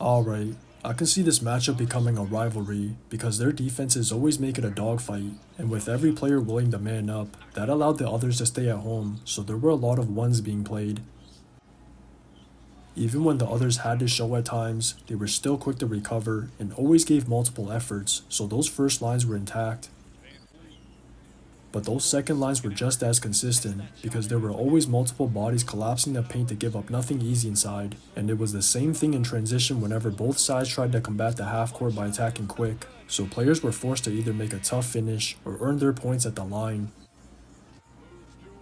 Alright, I can see this matchup becoming a rivalry because their defenses always make it a dogfight, and with every player willing to man up, that allowed the others to stay at home, so there were a lot of ones being played. Even when the others had to show at times, they were still quick to recover and always gave multiple efforts, so those first lines were intact. But those second lines were just as consistent, because there were always multiple bodies collapsing the paint to give up nothing easy inside, and it was the same thing in transition whenever both sides tried to combat the half court by attacking quick, so players were forced to either make a tough finish or earn their points at the line.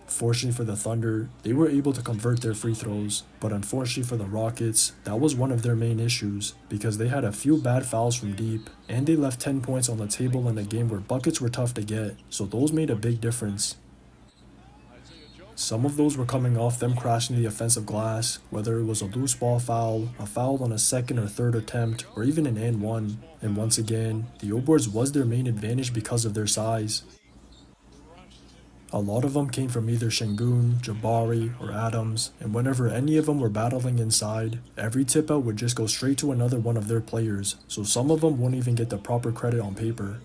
Fortunately for the Thunder, they were able to convert their free throws, but unfortunately for the Rockets, that was one of their main issues, because they had a few bad fouls from deep, and they left 10 points on the table in a game where buckets were tough to get, so those made a big difference. Some of those were coming off them crashing the offensive glass, whether it was a loose ball foul, a foul on a second or third attempt, or even an and one, and once again, the O-boards was their main advantage because of their size. A lot of them came from either Şengün, Jabari, or Adams, and whenever any of them were battling inside, every tip out would just go straight to another one of their players, so some of them wouldn't even get the proper credit on paper.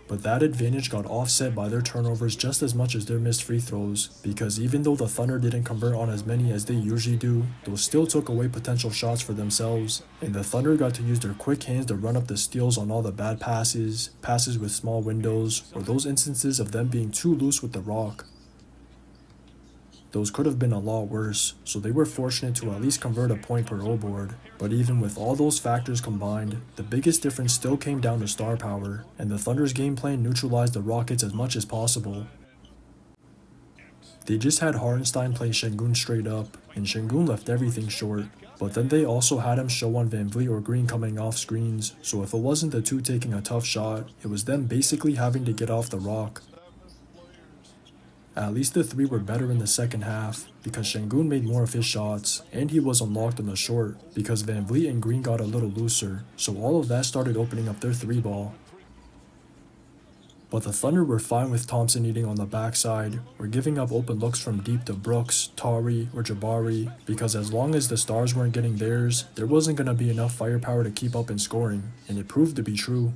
But that advantage got offset by their turnovers just as much as their missed free throws, because even though the Thunder didn't convert on as many as they usually do, those still took away potential shots for themselves, and the Thunder got to use their quick hands to run up the steals on all the bad passes, passes with small windows, or those instances of them being too loose with the rock. Those could have been a lot worse, so they were fortunate to at least convert a point per O-board. But even with all those factors combined, the biggest difference still came down to star power, and the Thunder's game plan neutralized the Rockets as much as possible. They just had Hartenstein play Şengün straight up, and Şengün left everything short. But then they also had him show on VanVleet or Green coming off screens, so if it wasn't the two taking a tough shot, it was them basically having to get off the rock. At least the three were better in the second half, because Şengün made more of his shots, and he was unlocked in the short, because VanVleet and Green got a little looser, so all of that started opening up their three ball. But the Thunder were fine with Thompson eating on the backside, or giving up open looks from deep to Brooks, Tari, or Jabari, because as long as the stars weren't getting theirs, there wasn't going to be enough firepower to keep up in scoring, and it proved to be true.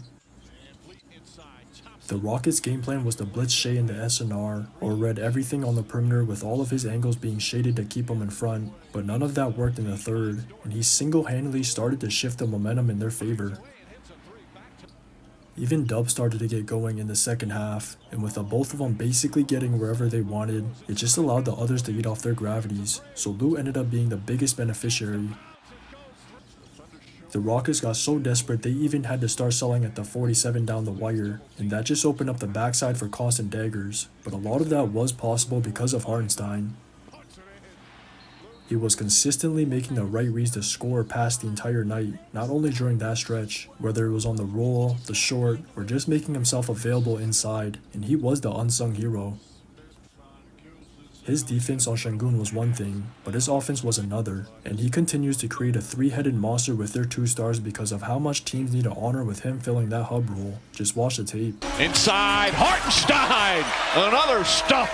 The Rockets' game plan was to blitz Shai in the SNR, or read everything on the perimeter with all of his angles being shaded to keep him in front, but none of that worked in the third, and he single-handedly started to shift the momentum in their favor. Even Dub started to get going in the second half, and with the both of them basically getting wherever they wanted, it just allowed the others to eat off their gravities, so Lou ended up being the biggest beneficiary. The Rockets got so desperate they even had to start selling at the 47 down the wire, and that just opened up the backside for constant daggers, but a lot of that was possible because of Hartenstein. He was consistently making the right reads to score or pass the entire night, not only during that stretch, whether it was on the roll, the short, or just making himself available inside, and he was the unsung hero. His defense on Şengün was one thing, but his offense was another, and he continues to create a three-headed monster with their two stars because of how much teams need to honor with him filling that hub role. Just watch the tape. Inside, Hartenstein! Another stuff